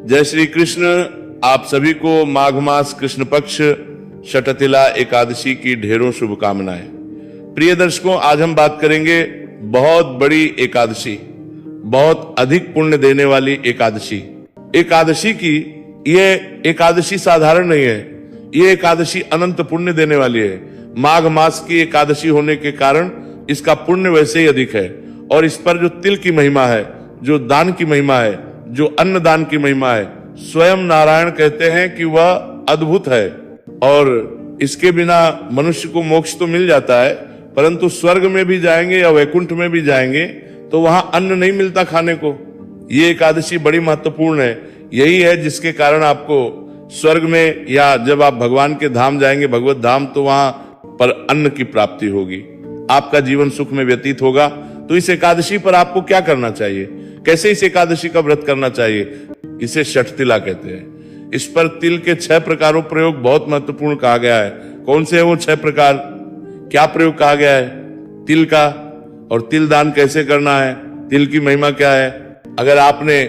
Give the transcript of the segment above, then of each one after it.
जय श्री कृष्ण। आप सभी को माघ मास कृष्ण पक्ष षटतिला एकादशी की ढेरों शुभकामनाएं। प्रिय दर्शकों, आज हम बात करेंगे बहुत बड़ी एकादशी, बहुत अधिक पुण्य देने वाली एकादशी। एकादशी की ये एकादशी साधारण नहीं है, ये एकादशी अनंत पुण्य देने वाली है। माघ मास की एकादशी होने के कारण इसका पुण्य वैसे ही अधिक है। और इस पर जो तिल की महिमा है, जो दान की महिमा है, जो अन्नदान की महिमा है, स्वयं नारायण कहते हैं कि वह अद्भुत है। और इसके बिना मनुष्य को मोक्ष तो मिल जाता है, परंतु स्वर्ग में भी जाएंगे या वैकुंठ में भी जाएंगे तो वहां अन्न नहीं मिलता खाने को। ये एकादशी बड़ी महत्वपूर्ण है। यही है जिसके कारण आपको स्वर्ग में या जब आप भगवान के धाम जाएंगे, भगवत धाम, तो वहां पर अन्न की प्राप्ति होगी, आपका जीवन सुख में व्यतीत होगा। तो इस एकादशी पर आपको क्या करना चाहिए, कैसे इस एकादशी का व्रत करना चाहिए? इसे षटतिला कहते हैं। इस पर तिल के 6 प्रकारों प्रयोग बहुत महत्वपूर्ण कहा गया है। कौन से है वो 6 प्रकार, क्या प्रयोग कहा गया है तिल का, और तिल दान कैसे करना है, तिल की महिमा क्या है? अगर आपने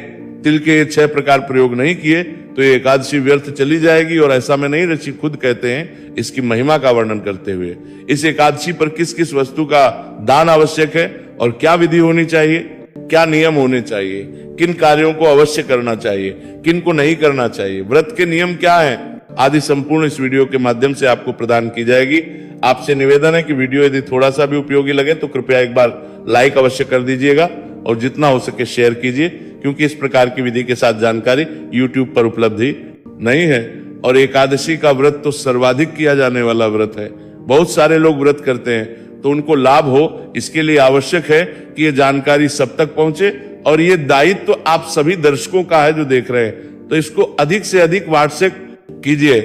तिल के 6 प्रकार प्रयोग नहीं किए तो ये एकादशी व्यर्थ चली जाएगी। और ऐसा मैं नहीं, ऋषि खुद कहते हैं इसकी महिमा का वर्णन करते हुए। इस एकादशी पर किस किस वस्तु का दान आवश्यक है और क्या विधि होनी चाहिए, क्या नियम होने चाहिए, किन कार्यों को अवश्य करना चाहिए, किन को नहीं करना चाहिए, व्रत के नियम क्या हैं, आदि संपूर्ण इस वीडियो के माध्यम से आपको प्रदान की जाएगी। आपसे निवेदन है कि वीडियो यदि थोड़ा सा भी उपयोगी लगे तो कृपया एक बार लाइक अवश्य कर दीजिएगा और जितना हो सके शेयर कीजिए, क्योंकि इस प्रकार की विधि के साथ जानकारी YouTube पर उपलब्ध ही नहीं है। और एकादशी का व्रत तो सर्वाधिक किया जाने वाला व्रत है। बहुत सारे लोग व्रत करते हैं, तो उनको लाभ हो इसके लिए आवश्यक है कि ये जानकारी सब तक पहुंचे। और ये दायित्व तो आप सभी दर्शकों का है जो देख रहे हैं, तो इसको अधिक से अधिक व्हाट्सएप कीजिए,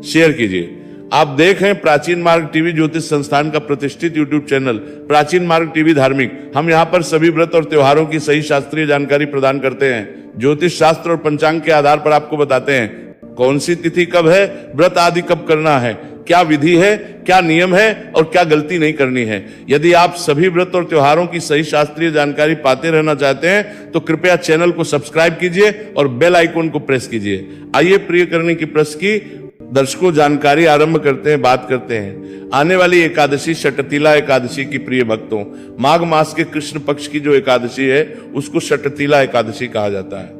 शेयर कीजिए। आप देख रहे हैं प्राचीन मार्ग टीवी ज्योतिष संस्थान का प्रतिष्ठित यूट्यूब चैनल प्राचीन मार्ग टीवी धार्मिक। हम यहाँ पर सभी व्रत और त्योहारों की सही शास्त्रीय जानकारी प्रदान करते हैं। ज्योतिष शास्त्र और पंचांग के आधार पर आपको बताते हैं कौन सी तिथि कब है, व्रत आदि कब करना है, क्या विधि है, क्या नियम है और क्या गलती नहीं करनी है। यदि आप सभी व्रत और त्योहारों की सही शास्त्रीय जानकारी पाते रहना चाहते हैं तो कृपया चैनल को सब्सक्राइब कीजिए और बेल आइकन को प्रेस कीजिए। आइए प्रिय करने की प्रश्न की दर्शकों जानकारी आरंभ करते हैं, बात करते हैं आने वाली एकादशी षटतिला एकादशी की। प्रिय भक्तों, माघ मास के कृष्ण पक्ष की जो एकादशी है उसको षटतिला एकादशी कहा जाता है।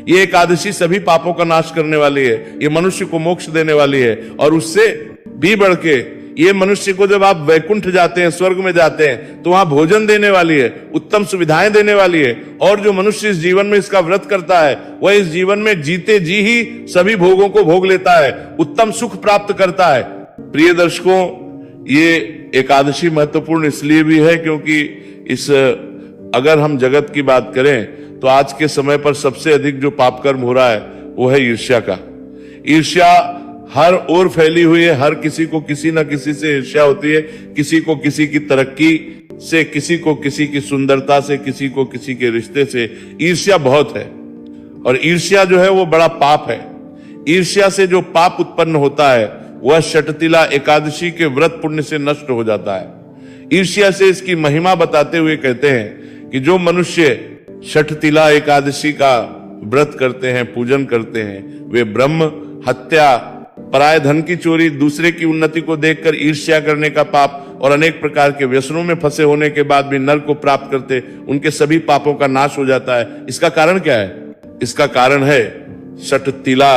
ये एकादशी सभी पापों का नाश करने वाली है, ये मनुष्य को मोक्ष देने वाली है। और उससे भी बढ़ के ये मनुष्य को जब आप वैकुंठ जाते हैं, स्वर्ग में जाते हैं, तो वहां भोजन देने वाली है, उत्तम सुविधाएं देने वाली है। और जो मनुष्य इस जीवन में इसका व्रत करता है वह इस जीवन में जीते जी ही सभी भोगों को भोग लेता है, उत्तम सुख प्राप्त करता है। प्रिय दर्शकों, ये एकादशी महत्वपूर्ण इसलिए भी है क्योंकि इस अगर हम जगत की बात करें तो आज के समय पर सबसे अधिक जो पाप कर्म हो रहा है वो है ईर्ष्या का। ईर्ष्या हर ओर फैली हुई है, हर किसी को किसी न किसी से ईर्ष्या होती है, किसी को किसी की तरक्की से, किसी को किसी की सुंदरता से, किसी को किसी के रिश्ते से ईर्ष्या बहुत है। और ईर्ष्या जो है वो बड़ा पाप है। ईर्ष्या से जो पाप उत्पन्न होता है वह षटतिला एकादशी के व्रत पुण्य से नष्ट हो जाता है। ईर्ष्या से इसकी महिमा बताते हुए कहते हैं कि जो मनुष्य षटतिला एकादशी का व्रत करते हैं, पूजन करते हैं, वे ब्रह्म हत्या, पराय धन की चोरी, दूसरे की उन्नति को देखकर ईर्ष्या करने का पाप और अनेक प्रकार के व्यसनों में फंसे होने के बाद भी नरक को प्राप्त करते, उनके सभी पापों का नाश हो जाता है। इसका कारण क्या है? इसका कारण है षटतिला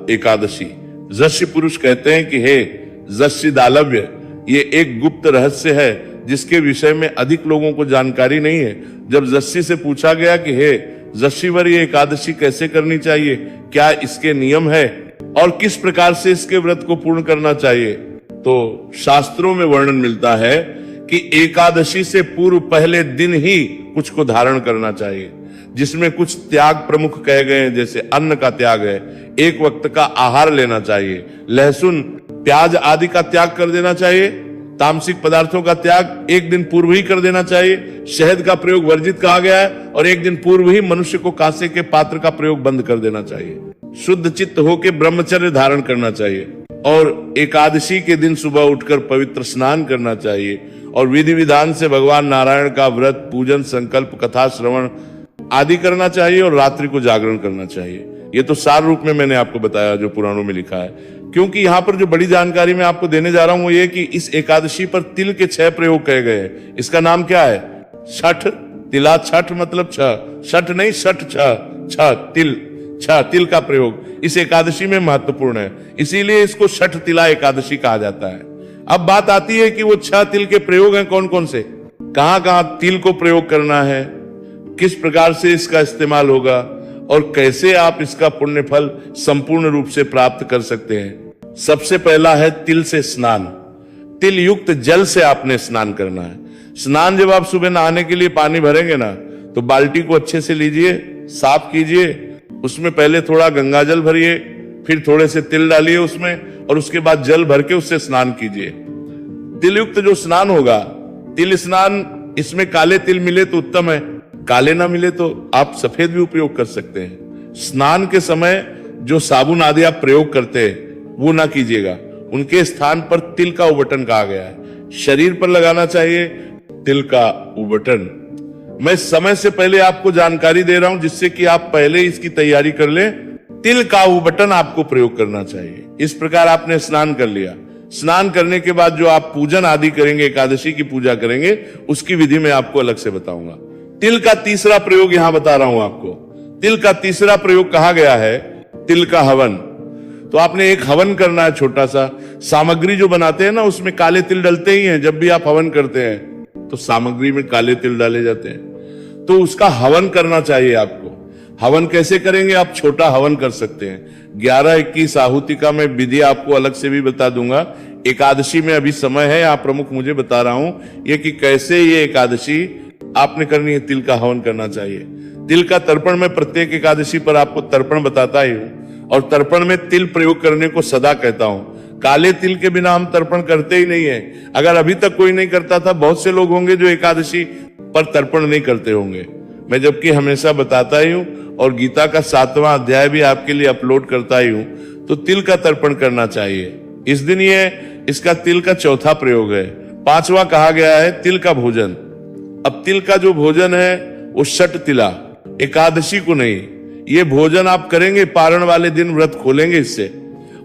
एकादशी। जस्य पुरुष कहते हैं कि हे जस्य दालव्य, ये एक गुप्त रहस्य है जिसके विषय में अधिक लोगों को जानकारी नहीं है। जब जस्य से पूछा गया कि हे जस्यवर, ये एकादशी कैसे करनी चाहिए, क्या इसके नियम है और किस प्रकार से इसके व्रत को पूर्ण करना चाहिए, तो शास्त्रों में वर्णन मिलता है कि एकादशी से पूर्व पहले दिन ही कुछ को धारण करना चाहिए, जिसमें कुछ त्याग प्रमुख कहे गए हैं। जैसे अन्न का त्याग है, एक वक्त का आहार लेना चाहिए, लहसुन प्याज आदि का त्याग कर देना चाहिए, तामसिक पदार्थों का त्याग एक दिन पूर्व ही कर देना चाहिए, शहद का प्रयोग वर्जित कहा गया है और एक दिन पूर्व ही मनुष्य को कांसे के पात्र का प्रयोग बंद कर देना चाहिए, शुद्ध चित्त होकर ब्रह्मचर्य धारण करना चाहिए और एकादशी के दिन सुबह उठकर पवित्र स्नान करना चाहिए और विधि विधान से भगवान नारायण का व्रत, पूजन, संकल्प, कथा श्रवण आदि करना चाहिए और रात्रि को जागरण करना चाहिए। ये तो सार रूप में मैंने आपको बताया जो पुराणों में लिखा है, क्योंकि यहां पर जो बड़ी जानकारी मैं आपको देने जा रहा हूं वो ये कि इस एकादशी पर तिल के 6 प्रयोग कहे गए हैं। इसका नाम क्या है? छठ। तिला छठ मतलब छठ नहीं, छठ तिल का प्रयोग इस एकादशी में महत्वपूर्ण है, इसीलिए इसको छठ तिला एकादशी कहा जाता है। अब बात आती है कि वो 6 तिल के प्रयोग हैं कौन कौन से, कहां कहां तिल को प्रयोग करना है, किस प्रकार से इसका इस्तेमाल होगा और कैसे आप इसका पुण्य फल संपूर्ण रूप से प्राप्त कर सकते हैं। सबसे पहला है तिल से स्नान। तिल युक्त जल से आपने स्नान करना है। स्नान जब आप सुबह नहाने के लिए पानी भरेंगे ना, तो बाल्टी को अच्छे से लीजिए, साफ कीजिए, उसमें पहले थोड़ा गंगा जल भरिए, फिर थोड़े से तिल डालिए उसमें, और उसके बाद जल भर के उससे स्नान कीजिए। तिल युक्त जो स्नान होगा, तिल स्नान, इसमें काले तिल मिले तो उत्तम है, काले ना मिले तो आप सफेद भी उपयोग कर सकते हैं। स्नान के समय जो साबुन आदि आप प्रयोग करते हैं वो ना कीजिएगा, उनके स्थान पर तिल का उबटन कहा गया है, शरीर पर लगाना चाहिए तिल का उबटन। मैं समय से पहले आपको जानकारी दे रहा हूं जिससे कि आप पहले इसकी तैयारी कर लें। तिल का उबटन आपको प्रयोग करना चाहिए। इस प्रकार आपने स्नान कर लिया। स्नान करने के बाद जो आप पूजन आदि करेंगे, एकादशी की पूजा करेंगे, उसकी विधि मैं आपको अलग से बताऊंगा। तिल का तीसरा प्रयोग यहां बता रहा हूं आपको। तिल का तीसरा प्रयोग कहा गया है तिल का हवन। तो आपने एक हवन करना है छोटा सा। सामग्री जो बनाते हैं ना, उसमें काले तिल डलते ही हैं। जब भी आप हवन करते हैं तो सामग्री में काले तिल डाले जाते हैं, तो उसका हवन करना चाहिए आपको। हवन कैसे करेंगे? आप छोटा हवन कर सकते हैं। 11-21 आहुति का मैं विधि आपको अलग से भी बता दूंगा। एकादशी में अभी समय है, आप प्रमुख मुझे बता रहा हूं ये कि कैसे ये एकादशी आपने करनी है। तिल का हवन करना चाहिए। तिल का तर्पण मैं प्रत्येक एकादशी पर आपको तर्पण बताता ही हूं, और तर्पण में तिल प्रयोग करने को सदा कहता हूं। काले तिल के बिना हम तर्पण करते ही नहीं है। अगर अभी तक कोई नहीं करता था, बहुत से लोग होंगे जो एकादशी पर तर्पण नहीं करते होंगे। मैं जबकि हमेशा बताता ही हूं, और गीता का 7वां अध्याय भी आपके लिए अपलोड करता ही हूं। तो तिल का तर्पण करना चाहिए इस दिन। ये इसका तिल का चौथा प्रयोग है। 5वां कहा गया है तिल का भोजन। अब तिल का जो भोजन है वो छठ तिला, एकादशी को नहीं। ये भोजन आप करेंगे पारण वाले दिन, व्रत खोलेंगे इससे।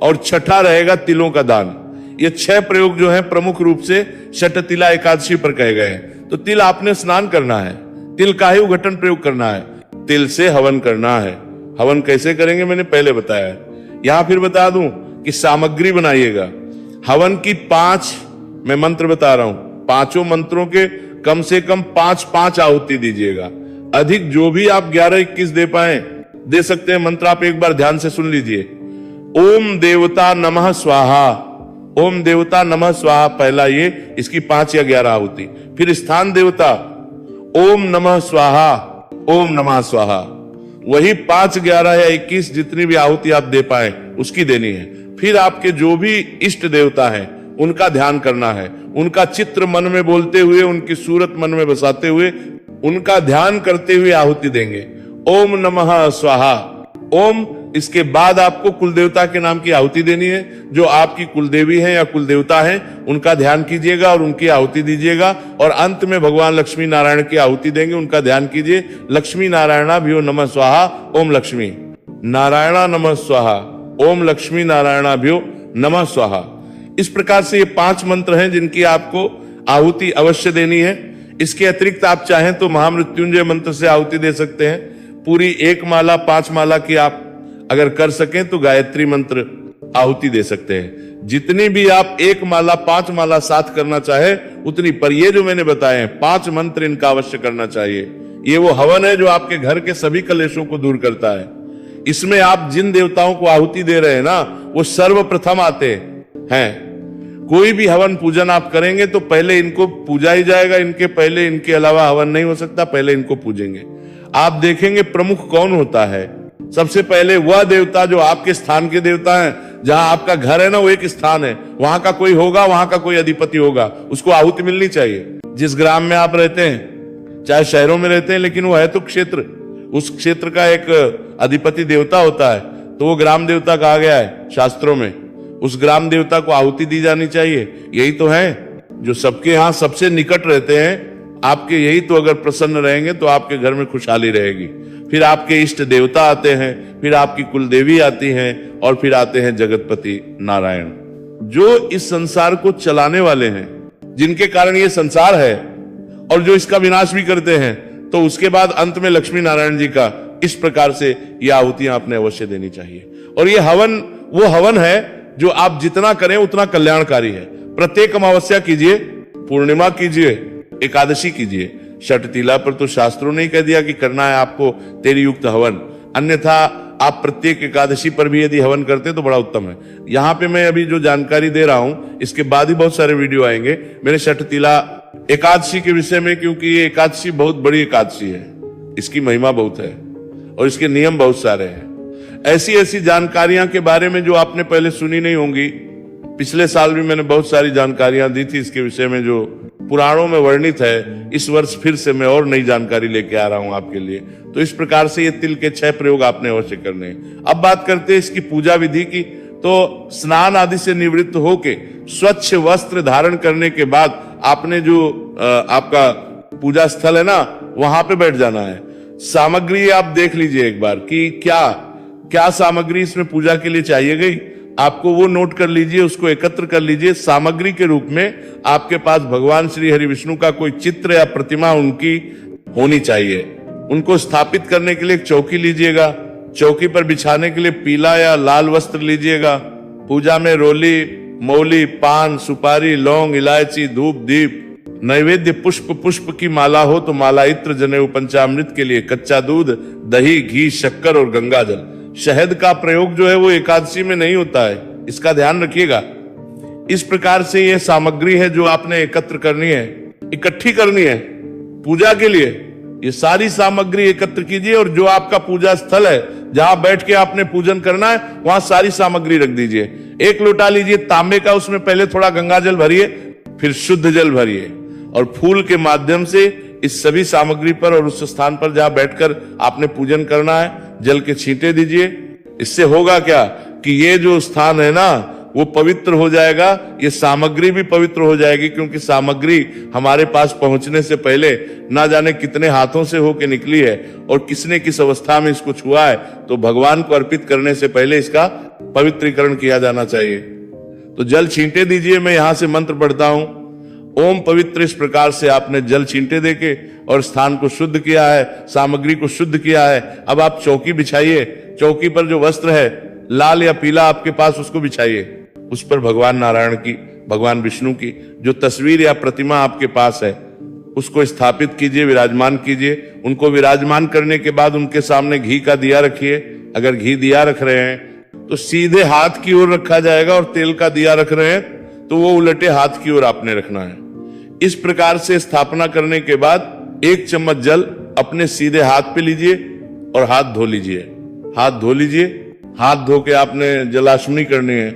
और छठा रहेगा तिलों का दान। ये 6 प्रयोग जो है प्रमुख रूप से छठ तिला एकादशी पर कहे गए हैं। तो तिल आपने स्नान करना है, तिल का ही उघटन प्रयोग करना है, तिल से हवन करना है। हवन कैसे करेंगे मैंने पहले बताया है। यहां फिर बता दूं कि सामग्री बनाइएगा। हवन की 5 मैं मंत्र बता रहा हूं, 5 मंत्रों के कम से कम 5-5 आहुति दीजिएगा। अधिक जो भी आप 11-21 दे पाए दे सकते हैं। मंत्र आप एक बार ध्यान से सुन लीजिए। ओम देवता नमः स्वाहा, ओम देवता नमः स्वाहा पहला ये, इसकी 5 या 11 आहुति। फिर स्थान देवता ओम नमः स्वाहा, ओम नमः स्वाहा। वही 5, 11 या 21 जितनी भी आहुति आप दे पाए उसकी देनी है। फिर आपके जो भी इष्ट देवता हैं उनका ध्यान करना है। उनका चित्र मन में बोलते हुए, उनकी सूरत मन में बसाते हुए, उनका ध्यान करते हुए आहुति देंगे। ओम नमः स्वाहा, ओम। इसके बाद आपको कुल देवता के नाम की आहुति देनी है। जो आपकी कुलदेवी है या कुल देवता है उनका ध्यान कीजिएगा और उनकी आहुति दीजिएगा। और अंत में भगवान लक्ष्मी नारायण की आहुति देंगे, उनका ध्यान कीजिए। लक्ष्मी नारायणाभ्यो नमः स्वाहा, ओम लक्ष्मी नारायणा नमः स्वाहा, ओम लक्ष्मी नारायणाभ्यो नमः स्वाहा। इस प्रकार से ये 5 मंत्र हैं जिनकी आपको आहुति अवश्य देनी है। इसके अतिरिक्त आप चाहें तो महामृत्युंजय मंत्र से आहुति दे सकते हैं। पूरी 1 माला 5 माला की आप अगर कर सकें तो गायत्री मंत्र आहुति दे सकते हैं। जितनी भी आप 1 माला 5 माला साथ करना चाहे उतनी, पर ये जो मैंने बताए हैं 5 मंत्र इनका अवश्य करना चाहिए। ये वो हवन है जो आपके घर के सभी कलेशों को दूर करता है। इसमें आप जिन देवताओं को आहुति दे रहे हैं ना, वो सर्वप्रथम आते हैं। कोई भी हवन पूजन आप करेंगे तो पहले इनको पूजा ही जाएगा। इनके पहले, इनके अलावा हवन नहीं हो सकता। पहले इनको पूजेंगे। आप देखेंगे प्रमुख कौन होता है। सबसे पहले वह देवता जो आपके स्थान के देवता हैं। जहां आपका घर है ना, वो एक स्थान है, वहां का कोई होगा, वहां का कोई अधिपति होगा, उसको आहुति मिलनी चाहिए। जिस ग्राम में आप रहते हैं, चाहे शहरों में रहते हैं, लेकिन वो है तो क्षेत्र, उस क्षेत्र का एक अधिपति देवता होता है, तो वो ग्राम देवता कहा गया है शास्त्रों में। उस ग्राम देवता को आहुति दी जानी चाहिए। यही तो है जो सबके यहां सबसे निकट रहते हैं आपके। यही तो अगर प्रसन्न रहेंगे तो आपके घर में खुशहाली रहेगी। फिर आपके इष्ट देवता आते हैं, फिर आपकी कुल देवी आती हैं, और फिर आते हैं जगतपति नारायण, जो इस संसार को चलाने वाले हैं, जिनके कारण ये संसार है, और जो इसका विनाश भी करते हैं। तो उसके बाद अंत में लक्ष्मी नारायण जी का इस प्रकार से ये आहुतियां आपने अवश्य देनी चाहिए। और ये हवन वो हवन है जो आप जितना करें उतना कल्याणकारी है। प्रत्येक अमावस्या कीजिए, पूर्णिमा कीजिए, एकादशी कीजिए। षटतिला पर तो शास्त्रों ने ही कह दिया कि करना है आपको तेरी युक्त हवन, अन्यथा आप प्रत्येक एकादशी पर भी यदि हवन करते तो बड़ा उत्तम है। यहां पे मैं अभी जो जानकारी दे रहा हूं, इसके बाद ही बहुत सारे वीडियो आएंगे मेरे षटतिला एकादशी के विषय में, क्योंकि ये एकादशी बहुत बड़ी एकादशी है, इसकी महिमा बहुत है और इसके नियम बहुत सारे हैं। ऐसी ऐसी जानकारियां के बारे में जो आपने पहले सुनी नहीं होंगी, पिछले साल भी मैंने बहुत सारी जानकारियां दी थी इसके विषय में जो पुराणों में वर्णित है। इस वर्ष फिर से मैं और नई जानकारी लेके आ रहा हूं आपके लिए। तो इस प्रकार से ये तिल के 6 प्रयोग आपने अवश्य करने हैं। अब बात करते हैं इसकी पूजा विधि की। तो स्नान आदि से निवृत्त होके स्वच्छ वस्त्र धारण करने के बाद आपने जो आपका पूजा स्थल है ना, वहां पे बैठ जाना है। सामग्री आप देख लीजिए एक बार कि क्या क्या सामग्री इसमें पूजा के लिए चाहिए गई, आपको वो नोट कर लीजिए, उसको एकत्र कर लीजिए। सामग्री के रूप में आपके पास भगवान श्री हरि विष्णु का कोई चित्र या प्रतिमा उनकी होनी चाहिए। उनको स्थापित करने के लिए एक चौकी लीजिएगा, चौकी पर बिछाने के लिए पीला या लाल वस्त्र लीजिएगा। पूजा में रोली, मौली, पान, सुपारी, लौंग, इलायची, धूप, दीप, नैवेद्य पुष्प की माला हो तो माला, इत्र, जनेऊ, पंचामृत के लिए कच्चा दूध, दही, घी, शक्कर और गंगा जल। शहद का प्रयोग जो है वो एकादशी में नहीं होता है, इसका ध्यान रखिएगा। इस प्रकार से ये सामग्री है जो आपने एकत्र करनी है, इकट्ठी करनी है पूजा के लिए। ये सारी सामग्री एकत्र कीजिए और जो आपका पूजा स्थल है जहां बैठ के आपने पूजन करना है वहां सारी सामग्री रख दीजिए। एक लोटा लीजिए तांबे का, उसमें पहले थोड़ा गंगा जल भरिए, फिर शुद्ध जल भरिए और फूल के माध्यम से इस सभी सामग्री पर और उस स्थान पर जहां बैठकर आपने पूजन करना है जल के छींटे दीजिए। इससे होगा क्या कि ये जो स्थान है ना वो पवित्र हो जाएगा, ये सामग्री भी पवित्र हो जाएगी, क्योंकि सामग्री हमारे पास पहुंचने से पहले ना जाने कितने हाथों से होके निकली है और किसने किस अवस्था में इसको छुआ है। तो भगवान को अर्पित करने से पहले इसका पवित्रीकरण किया जाना चाहिए। तो जल छींटे दीजिए। मैं यहां से मंत्र पढ़ता हूं, ओम पवित्र। इस प्रकार से आपने जल छींटे देके और स्थान को शुद्ध किया है, सामग्री को शुद्ध किया है। अब आप चौकी बिछाइए, चौकी पर जो वस्त्र है लाल या पीला आपके पास उसको बिछाइए। उस पर भगवान नारायण की, भगवान विष्णु की जो तस्वीर या प्रतिमा आपके पास है उसको स्थापित कीजिए, विराजमान कीजिए। उनको विराजमान करने के बाद उनके सामने घी का दिया रखिए। अगर घी दिया रख रहे हैं तो सीधे हाथ की ओर रखा जाएगा, और तेल का दिया रख रहे हैं तो वो उलटे हाथ की ओर आपने रखना है। इस प्रकार से स्थापना करने के बाद 1 चम्मच जल अपने सीधे हाथ पे लीजिए और हाथ धो लीजिए। हाथ धो लीजिए। हाथ धो के आपने जलाशुनी करनी है।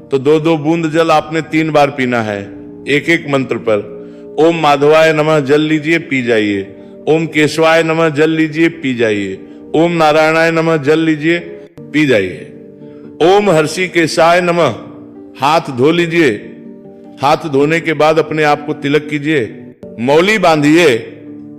तो 2-2 बूंद जल आपने 3 बार पीना है, एक एक मंत्र पर। ओम माधवाय नमः जल लीजिए, पी जाइए। ओम केशवाय नमः जल लीजिए, पी जाइए। ओम नारायणाय नमः जल लीजिए, पी जाइए। ओम हर्षि केशाय नमः, हाथ धो लीजिए। हाथ धोने के बाद अपने आप को तिलक कीजिए, मौली बांधिए।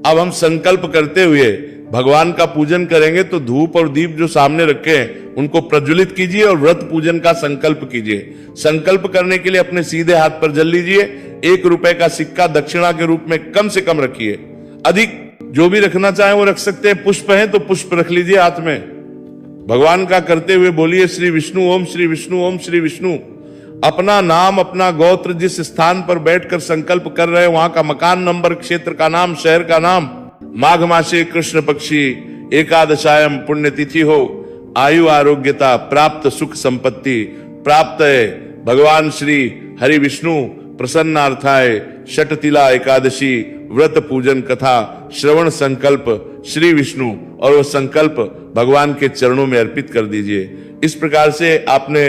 अब हम संकल्प करते हुए भगवान का पूजन करेंगे तो धूप और दीप जो सामने रखे हैं उनको प्रज्वलित कीजिए और व्रत पूजन का संकल्प कीजिए। संकल्प करने के लिए अपने सीधे हाथ पर जल लीजिए। 1 रुपए का सिक्का दक्षिणा के रूप में कम से कम रखिए, अधिक जो भी रखना चाहे वो रख सकते हैं। पुष्प है तो पुष्प रख लीजिए हाथ में। भगवान का करते हुए बोलिए श्री विष्णु ओम श्री विष्णु ओम श्री विष्णु। अपना नाम, अपना गोत्र, जिस स्थान पर बैठकर संकल्प कर रहे हैं वहां का मकान नंबर, क्षेत्र का नाम, शहर का नाम, माघ मासे कृष्ण पक्षी एकादशायम पुण्यतिथि हो, आयु आरोग्यता प्राप्त सुख संपत्ति प्राप्त है, भगवान श्री हरि विष्णु प्रसन्नार्थाय षटतिला एकादशी व्रत पूजन कथा श्रवण संकल्प श्री विष्णु, और वो संकल्प भगवान के चरणों में अर्पित कर दीजिए। इस प्रकार से आपने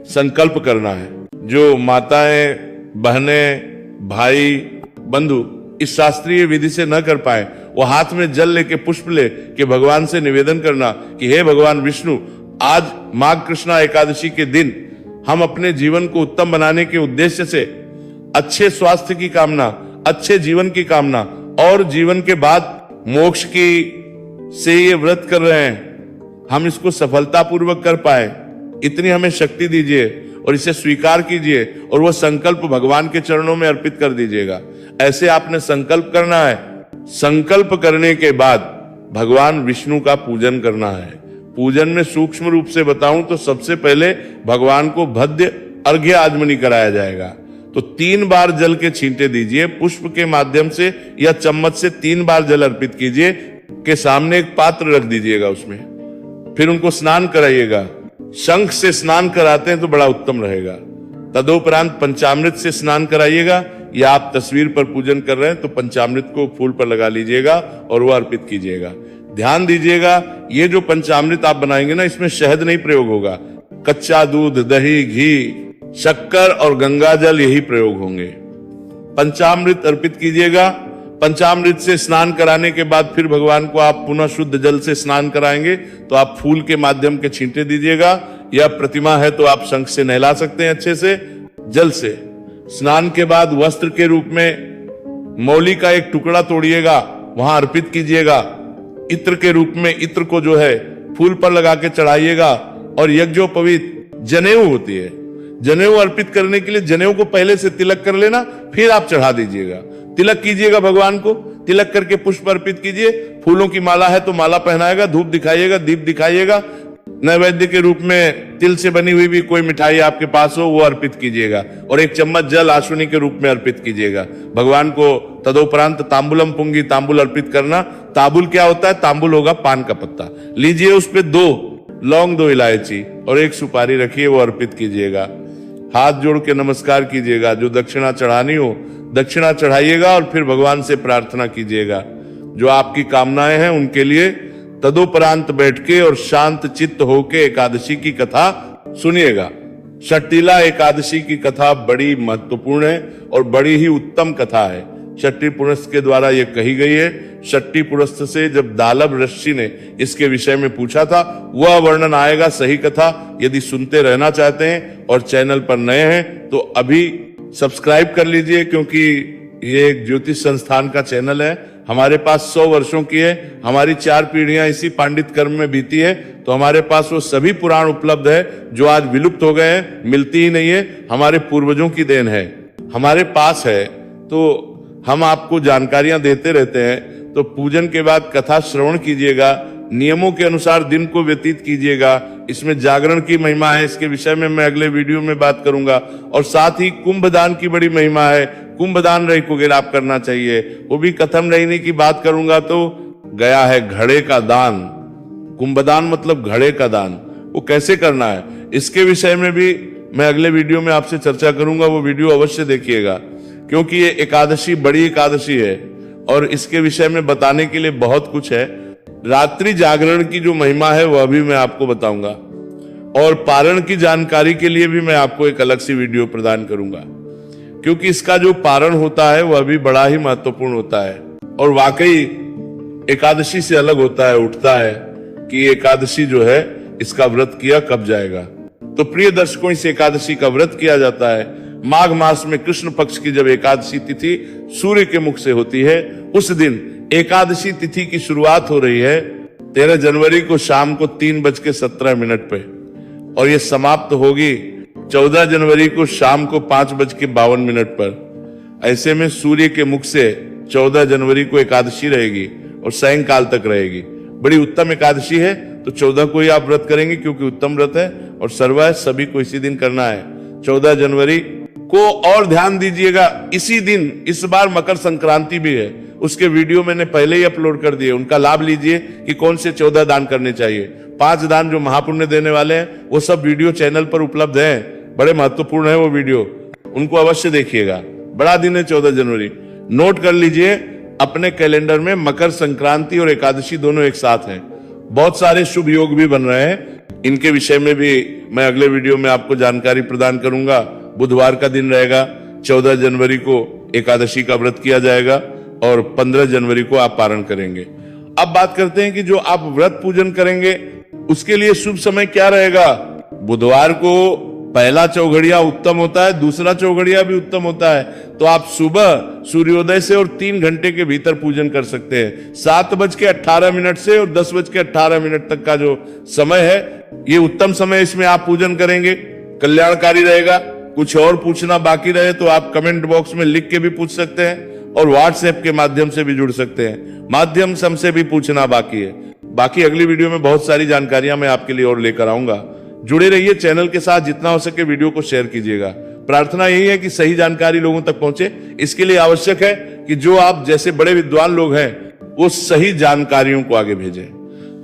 संकल्प करना है। जो माताएं, बहनें, भाई, बंधु इस शास्त्रीय विधि से न कर पाए, वो हाथ में जल लेके पुष्प ले के भगवान से निवेदन करना कि हे भगवान विष्णु, आज माघ कृष्णा एकादशी के दिन हम अपने जीवन को उत्तम बनाने के उद्देश्य से अच्छे स्वास्थ्य की कामना, अच्छे जीवन की कामना और जीवन के बाद मोक्ष की से ये व्रत कर रहे हैं, हम इसको सफलतापूर्वक कर पाए, इतनी हमें शक्ति दीजिए और इसे स्वीकार कीजिए और वह संकल्प भगवान के चरणों में अर्पित कर दीजिएगा। ऐसे आपने संकल्प करना है। संकल्प करने के बाद भगवान विष्णु का पूजन करना है। पूजन में सूक्ष्म रूप से बताऊं तो सबसे पहले भगवान को भद्य अर्घ्य आचमनी कराया जाएगा। तो 3 बार जल के छींटे दीजिए, पुष्प के माध्यम से या चम्मच से 3 बार जल अर्पित कीजिए, के सामने एक पात्र रख दीजिएगा, उसमें फिर उनको स्नान कराइएगा। शंख से स्नान कराते हैं तो बड़ा उत्तम रहेगा। तदोपरांत पंचामृत से स्नान कराइएगा, या आप तस्वीर पर पूजन कर रहे हैं तो पंचामृत को फूल पर लगा लीजिएगा और वो अर्पित कीजिएगा। ध्यान दीजिएगा, ये जो पंचामृत आप बनाएंगे ना, इसमें शहद नहीं प्रयोग होगा। कच्चा दूध, दही, घी, शक्कर और गंगा जल यही प्रयोग होंगे। पंचामृत अर्पित कीजिएगा। पंचामृत से स्नान कराने के बाद फिर भगवान को आप पुनः शुद्ध जल से स्नान कराएंगे तो आप फूल के माध्यम के छींटे दीजिएगा, या प्रतिमा है तो आप शंख से नहला सकते हैं अच्छे से, जल से। स्नान के बाद वस्त्र के रूप में मौली का एक टुकड़ा तोड़िएगा, वहां अर्पित कीजिएगा। इत्र के रूप में इत्र को जो है फूल पर लगा के चढ़ाइएगा। और यज्ञोपवीत जनेऊ होती है, जनेऊ अर्पित करने के लिए जनेऊ को पहले से तिलक कर लेना, फिर आप चढ़ा दीजिएगा। तिलक कीजिएगा भगवान को, तिलक करके पुष्प अर्पित कीजिए। फूलों की माला है तो माला पहनाएगा, धूप दिखाइएगा, दीप दिखाइएगा। नैवेद्य के रूप में तिल से बनी हुई भी कोई मिठाई आपके पास हो वो अर्पित कीजिएगा, और 1 चम्मच जल आशुनी के रूप में अर्पित कीजिएगा भगवान को। तदोपरांत तांबुलम पुंगी, तांबुल अर्पित करना। तांबुल क्या होता है? तांबुल होगा पान का पत्ता, लीजिए, उस पे 2 लौंग, 2 इलायची और 1 सुपारी रखिए, वो अर्पित कीजिएगा। हाथ जोड़ के नमस्कार कीजिएगा। जो दक्षिणा चढ़ानी हो दक्षिणा चढ़ाइएगा और फिर भगवान से प्रार्थना कीजिएगा जो आपकी कामनाएं हैं उनके लिए। तदोपरांत बैठ के और शांत चित्त होके एकादशी की कथा सुनिएगा। षट्टिला एकादशी की कथा बड़ी महत्वपूर्ण है और बड़ी ही उत्तम कथा है। षट्टी पुरस्थ के द्वारा यह कही गई है। षट्टी पुरस्थ से जब दालभ ऋषि ने इसके विषय में पूछा था, वह वर्णन आएगा, सही कथा। यदि सुनते रहना चाहते हैं और चैनल पर नए हैं तो अभी सब्सक्राइब कर लीजिए, क्योंकि ये एक ज्योतिष संस्थान का चैनल है। हमारे पास 100 वर्षों की है, हमारी 4 पीढ़ियां इसी पांडित कर्म में बीती है, तो हमारे पास वो सभी पुराण उपलब्ध है जो आज विलुप्त हो गए हैं, मिलती ही नहीं है। हमारे पूर्वजों की देन है, हमारे पास है, तो हम आपको जानकारियां देते रहते हैं। तो पूजन के बाद कथा श्रवण कीजिएगा, नियमों के अनुसार दिन को व्यतीत कीजिएगा। इसमें जागरण की महिमा है, इसके विषय में मैं अगले वीडियो में बात करूंगा। और साथ ही कुंभदान की बड़ी महिमा है, कुंभदान रही को गिराप करना चाहिए, वो भी कथम रहने की बात करूंगा। तो गया है घड़े का दान, कुंभदान मतलब घड़े का दान, वो कैसे करना है इसके विषय में भी मैं अगले वीडियो में आपसे चर्चा करूंगा। वो वीडियो अवश्य देखिएगा, क्योंकि ये एकादशी बड़ी एकादशी है और इसके विषय में बताने के लिए बहुत कुछ है। रात्रि जागरण की जो महिमा है वह भी मैं आपको बताऊंगा, और पारण की जानकारी के लिए भी मैं आपको एक अलग सी वीडियो प्रदान करूंगा, क्योंकि इसका जो पारण होता है वह भी बड़ा ही महत्वपूर्ण होता है और वाकई एकादशी से अलग होता है, उठता है कि एकादशी जो है इसका व्रत किया कब जाएगा। तो प्रिय दर्शकों, इस एकादशी का व्रत किया जाता है माघ मास में कृष्ण पक्ष की जब एकादशी तिथि सूर्य के मुख से होती है, उस दिन एकादशी तिथि की शुरुआत हो रही है 13 जनवरी को शाम को 3:17 पे, और ये समाप्त होगी 14 जनवरी को शाम को 5:52 पर। ऐसे में सूर्य के मुख से 14 जनवरी को एकादशी रहेगी और सायंकाल तक रहेगी। बड़ी उत्तम एकादशी है, तो 14 को ही आप व्रत करेंगे क्योंकि उत्तम व्रत है और सर्व सभी को इसी दिन करना है। 14 जनवरी को और ध्यान दीजिएगा, इसी दिन इस बार मकर संक्रांति भी है, उसके वीडियो मैंने पहले ही अपलोड कर दिए, उनका लाभ लीजिए कि कौन से 14 दान करने चाहिए। 5 दान जो महापुण्य देने वाले हैं वो सब वीडियो चैनल पर उपलब्ध हैं, बड़े महत्वपूर्ण है वो वीडियो, उनको अवश्य देखिएगा। बड़ा दिन है 14 जनवरी, नोट कर लीजिए अपने कैलेंडर में। मकर संक्रांति और एकादशी दोनों एक साथ हैं। बहुत सारे शुभ योग भी बन रहे हैं, इनके विषय में भी मैं अगले वीडियो में आपको जानकारी प्रदान करूंगा। बुधवार का दिन रहेगा, 14 जनवरी को एकादशी का व्रत किया जाएगा और 15 जनवरी को आप पारण करेंगे। अब बात करते हैं कि जो आप व्रत पूजन करेंगे उसके लिए शुभ समय क्या रहेगा। बुधवार को पहला चौघड़िया उत्तम होता है, दूसरा चौघड़िया भी उत्तम होता है। तो आप सुबह सूर्योदय से और 3 घंटे के भीतर पूजन कर सकते हैं। 7:18 से और 10:18 तक का जो समय है, ये उत्तम समय, इसमें आप पूजन करेंगे, कल्याणकारी रहेगा। कुछ और पूछना बाकी रहे तो आप कमेंट बॉक्स में लिख के भी पूछ सकते हैं और व्हाट्सएप के माध्यम से भी जुड़ सकते हैं। माध्यम से भी पूछना बाकी है। बाकी अगली वीडियो में बहुत सारी जानकारियां मैं आपके लिए और लेकर आऊंगा। जुड़े रहिए चैनल के साथ, जितना हो सके वीडियो को शेयर कीजिएगा। प्रार्थना यही है कि सही जानकारी लोगों तक पहुंचे। इसके लिए आवश्यक है कि जो आप जैसे बड़े विद्वान लोग हैं वो सही जानकारियों को आगे भेजें।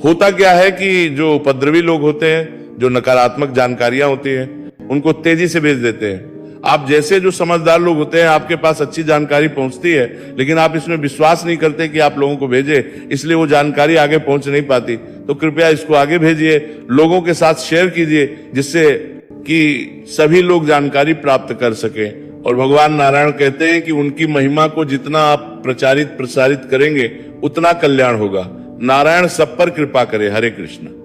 होता क्या है कि जो उपद्रवी लोग होते हैं, जो नकारात्मक जानकारियां होती हैं, उनको तेजी से भेज देते हैं। आप जैसे जो समझदार लोग होते हैं, आपके पास अच्छी जानकारी पहुंचती है, लेकिन आप इसमें विश्वास नहीं करते कि आप लोगों को भेजे, इसलिए वो जानकारी आगे पहुंच नहीं पाती। तो कृपया इसको आगे भेजिए, लोगों के साथ शेयर कीजिए, जिससे कि सभी लोग जानकारी प्राप्त कर सकें। और भगवान नारायण कहते हैं कि उनकी महिमा को जितना आप प्रचारित प्रसारित करेंगे उतना कल्याण होगा। नारायण सब पर कृपा करे। हरे कृष्ण।